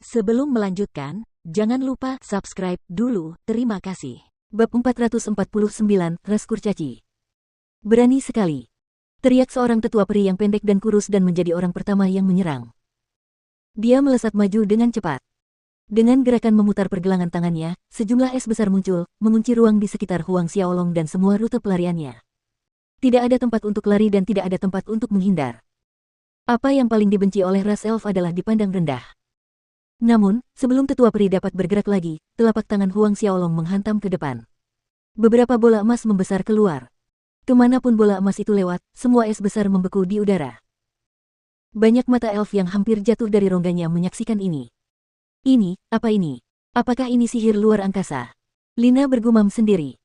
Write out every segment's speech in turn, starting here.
Sebelum melanjutkan, jangan lupa subscribe dulu, terima kasih. Bab 449, Ras Kurcaci. Berani sekali, teriak seorang tetua peri yang pendek dan kurus dan menjadi orang pertama yang menyerang. Dia melesat maju dengan cepat. Dengan gerakan memutar pergelangan tangannya, sejumlah es besar muncul, mengunci ruang di sekitar Huang Xiaolong dan semua rute pelariannya. Tidak ada tempat untuk lari dan tidak ada tempat untuk menghindar. Apa yang paling dibenci oleh ras elf adalah dipandang rendah. Namun, sebelum tetua peri dapat bergerak lagi, telapak tangan Huang Xiaolong menghantam ke depan. Beberapa bola emas membesar keluar. Kemanapun bola emas itu lewat, semua es besar membeku di udara. Banyak mata elf yang hampir jatuh dari rongganya menyaksikan ini. Ini, apa ini? Apakah ini sihir luar angkasa? Lina bergumam sendiri.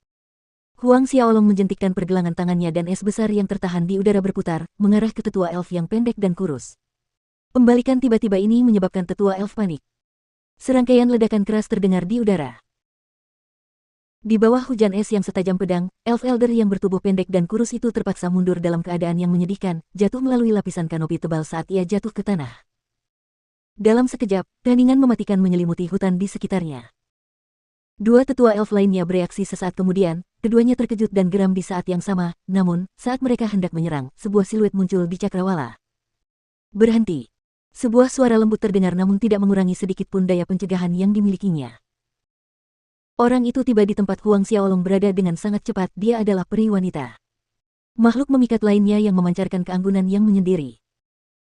Huang Xiaolong menjentikkan pergelangan tangannya dan es besar yang tertahan di udara berputar, mengarah ke tetua elf yang pendek dan kurus. Pembalikan tiba-tiba ini menyebabkan tetua elf panik. Serangkaian ledakan keras terdengar di udara. Di bawah hujan es yang setajam pedang, elf elder yang bertubuh pendek dan kurus itu terpaksa mundur dalam keadaan yang menyedihkan, jatuh melalui lapisan kanopi tebal saat ia jatuh ke tanah. Dalam sekejap, keheningan mematikan menyelimuti hutan di sekitarnya. Dua tetua elf lainnya bereaksi sesaat kemudian, keduanya terkejut dan geram di saat yang sama, namun, saat mereka hendak menyerang, sebuah siluet muncul di cakrawala. Berhenti. Sebuah suara lembut terdengar namun tidak mengurangi sedikit pun daya pencegahan yang dimilikinya. Orang itu tiba di tempat Huang Xiaolong berada dengan sangat cepat, dia adalah peri wanita. Makhluk memikat lainnya yang memancarkan keanggunan yang menyendiri.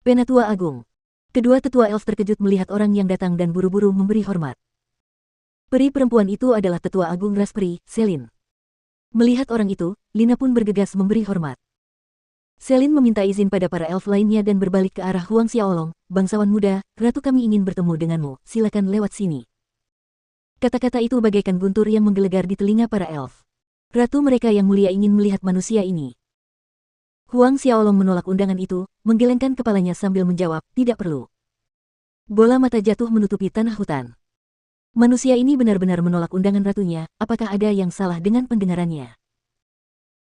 Penatua Agung. Kedua tetua elf terkejut melihat orang yang datang dan buru-buru memberi hormat. Peri perempuan itu adalah tetua agung ras peri, Selin. Melihat orang itu, Lina pun bergegas memberi hormat. Selin meminta izin pada para elf lainnya dan berbalik ke arah Huang Xiaolong. Bangsawan muda, ratu kami ingin bertemu denganmu, silakan lewat sini. Kata-kata itu bagaikan guntur yang menggelegar di telinga para elf. Ratu mereka yang mulia ingin melihat manusia ini. Huang Xiaolong menolak undangan itu, menggelengkan kepalanya sambil menjawab, tidak perlu. Bola mata jatuh menutupi tanah hutan. Manusia ini benar-benar menolak undangan ratunya, apakah ada yang salah dengan pendengarannya?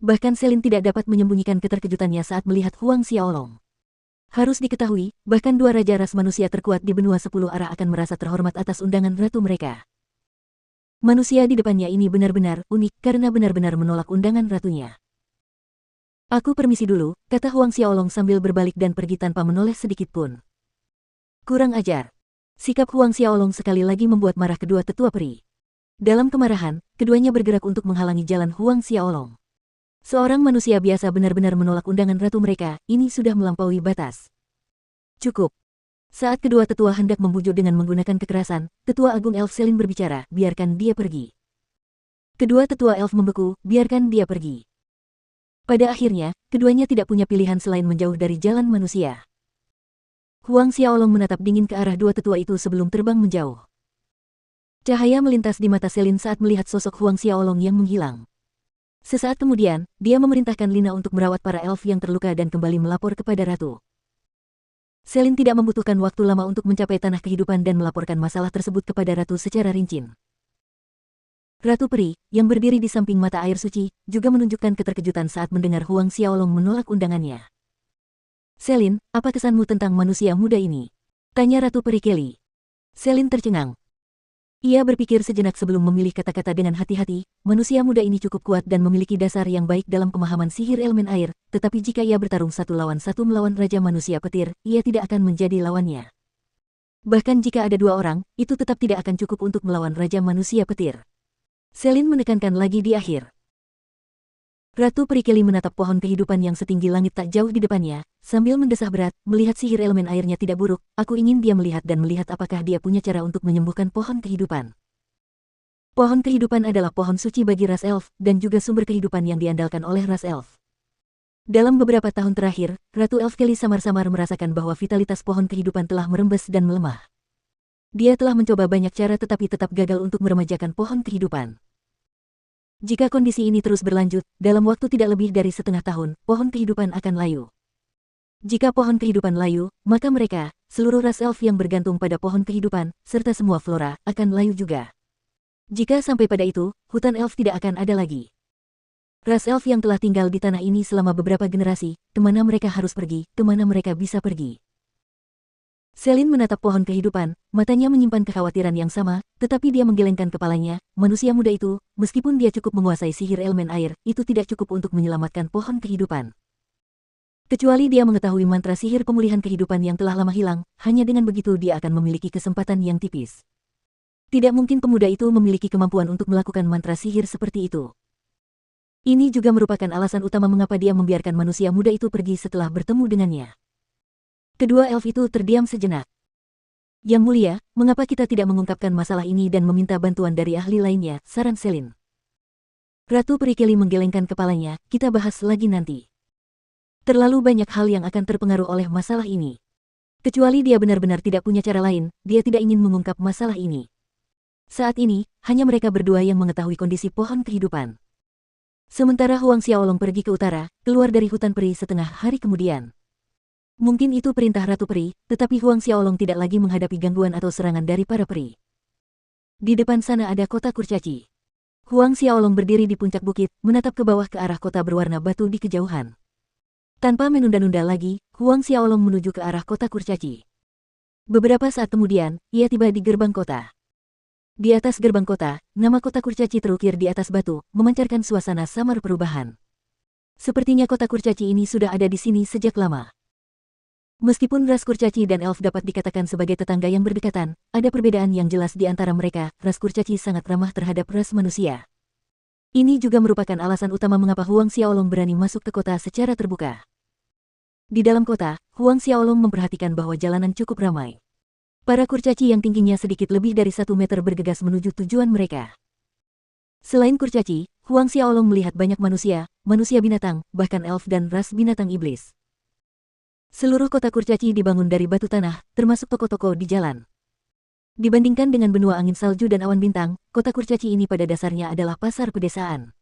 Bahkan Selin tidak dapat menyembunyikan keterkejutannya saat melihat Huang Xiaolong. Harus diketahui, bahkan dua raja ras manusia terkuat di benua 10 arah akan merasa terhormat atas undangan ratu mereka. Manusia di depannya ini benar-benar unik karena benar-benar menolak undangan ratunya. Aku permisi dulu, kata Huang Xiaolong sambil berbalik dan pergi tanpa menoleh sedikit pun. Kurang ajar. Sikap Huang Xiaolong sekali lagi membuat marah kedua tetua peri. Dalam kemarahan, keduanya bergerak untuk menghalangi jalan Huang Xiaolong. Seorang manusia biasa benar-benar menolak undangan ratu mereka, ini sudah melampaui batas. Cukup. Saat kedua tetua hendak membujuk dengan menggunakan kekerasan, tetua agung elf Selin berbicara, biarkan dia pergi. Kedua tetua elf membeku, biarkan dia pergi. Pada akhirnya, keduanya tidak punya pilihan selain menjauh dari jalan manusia. Huang Xiaolong menatap dingin ke arah dua tetua itu sebelum terbang menjauh. Cahaya melintas di mata Selin saat melihat sosok Huang Xiaolong yang menghilang. Sesaat kemudian, dia memerintahkan Lina untuk merawat para elf yang terluka dan kembali melapor kepada ratu. Selin tidak membutuhkan waktu lama untuk mencapai tanah kehidupan dan melaporkan masalah tersebut kepada ratu secara rinci. Ratu Peri, yang berdiri di samping mata air suci, juga menunjukkan keterkejutan saat mendengar Huang Xiaolong menolak undangannya. Selin, apa kesanmu tentang manusia muda ini? Tanya Ratu Peri Kelly. Selin tercengang. Ia berpikir sejenak sebelum memilih kata-kata dengan hati-hati, manusia muda ini cukup kuat dan memiliki dasar yang baik dalam pemahaman sihir elemen air, tetapi jika ia bertarung satu lawan satu melawan Raja Manusia Petir, ia tidak akan menjadi lawannya. Bahkan jika ada dua orang, itu tetap tidak akan cukup untuk melawan Raja Manusia Petir. Selin menekankan lagi di akhir. Ratu Peri Kelly menatap pohon kehidupan yang setinggi langit tak jauh di depannya, sambil mendesah berat, melihat sihir elemen airnya tidak buruk, aku ingin dia melihat dan melihat apakah dia punya cara untuk menyembuhkan pohon kehidupan. Pohon kehidupan adalah pohon suci bagi ras elf, dan juga sumber kehidupan yang diandalkan oleh ras elf. Dalam beberapa tahun terakhir, Ratu Elf Kelly samar-samar merasakan bahwa vitalitas pohon kehidupan telah merembes dan melemah. Dia telah mencoba banyak cara tetapi tetap gagal untuk meremajakan pohon kehidupan. Jika kondisi ini terus berlanjut, dalam waktu tidak lebih dari setengah tahun, pohon kehidupan akan layu. Jika pohon kehidupan layu, maka mereka, seluruh ras elf yang bergantung pada pohon kehidupan, serta semua flora, akan layu juga. Jika sampai pada itu, hutan elf tidak akan ada lagi. Ras elf yang telah tinggal di tanah ini selama beberapa generasi, kemana mereka harus pergi, kemana mereka bisa pergi. Selin menatap pohon kehidupan, matanya menyimpan kekhawatiran yang sama, tetapi dia menggelengkan kepalanya. Manusia muda itu, meskipun dia cukup menguasai sihir elemen air, itu tidak cukup untuk menyelamatkan pohon kehidupan. Kecuali dia mengetahui mantra sihir pemulihan kehidupan yang telah lama hilang, hanya dengan begitu dia akan memiliki kesempatan yang tipis. Tidak mungkin pemuda itu memiliki kemampuan untuk melakukan mantra sihir seperti itu. Ini juga merupakan alasan utama mengapa dia membiarkan manusia muda itu pergi setelah bertemu dengannya. Kedua elf itu terdiam sejenak. Yang mulia, mengapa kita tidak mengungkapkan masalah ini dan meminta bantuan dari ahli lainnya, saran Selin. Ratu Perikeli menggelengkan kepalanya, kita bahas lagi nanti. Terlalu banyak hal yang akan terpengaruh oleh masalah ini. Kecuali dia benar-benar tidak punya cara lain, dia tidak ingin mengungkap masalah ini. Saat ini, hanya mereka berdua yang mengetahui kondisi pohon kehidupan. Sementara Huang Xiaolong pergi ke utara, keluar dari hutan peri setengah hari kemudian. Mungkin itu perintah Ratu Peri, tetapi Huang Xiaolong tidak lagi menghadapi gangguan atau serangan dari para peri. Di depan sana ada kota kurcaci. Huang Xiaolong berdiri di puncak bukit, menatap ke bawah ke arah kota berwarna batu di kejauhan. Tanpa menunda-nunda lagi, Huang Xiaolong menuju ke arah kota kurcaci. Beberapa saat kemudian, ia tiba di gerbang kota. Di atas gerbang kota, nama kota kurcaci terukir di atas batu, memancarkan suasana samar perubahan. Sepertinya kota kurcaci ini sudah ada di sini sejak lama. Meskipun ras kurcaci dan elf dapat dikatakan sebagai tetangga yang berdekatan, ada perbedaan yang jelas di antara mereka. Ras kurcaci sangat ramah terhadap ras manusia. Ini juga merupakan alasan utama mengapa Huang Xiaolong berani masuk ke kota secara terbuka. Di dalam kota, Huang Xiaolong memperhatikan bahwa jalanan cukup ramai. Para kurcaci yang tingginya sedikit lebih dari 1 meter bergegas menuju tujuan mereka. Selain kurcaci, Huang Xiaolong melihat banyak manusia, manusia binatang, bahkan elf dan ras binatang iblis. Seluruh kota kurcaci dibangun dari batu tanah, termasuk toko-toko di jalan. Dibandingkan dengan benua angin salju dan awan bintang, kota kurcaci ini pada dasarnya adalah pasar pedesaan.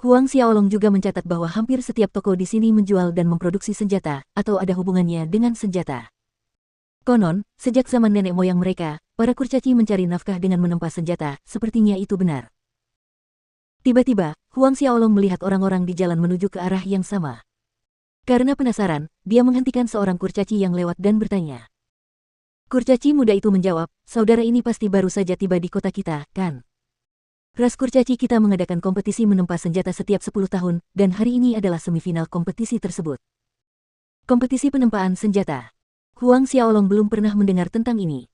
Huang Xiaolong juga mencatat bahwa hampir setiap toko di sini menjual dan memproduksi senjata, atau ada hubungannya dengan senjata. Konon, sejak zaman nenek moyang mereka, para kurcaci mencari nafkah dengan menempa senjata, sepertinya itu benar. Tiba-tiba, Huang Xiaolong melihat orang-orang di jalan menuju ke arah yang sama. Karena penasaran, dia menghentikan seorang kurcaci yang lewat dan bertanya. Kurcaci muda itu menjawab, saudara ini pasti baru saja tiba di kota kita, kan? Ras kurcaci kita mengadakan kompetisi menempa senjata setiap 10 tahun, dan hari ini adalah semifinal kompetisi tersebut. Kompetisi penempaan senjata. Huang Xiaolong belum pernah mendengar tentang ini.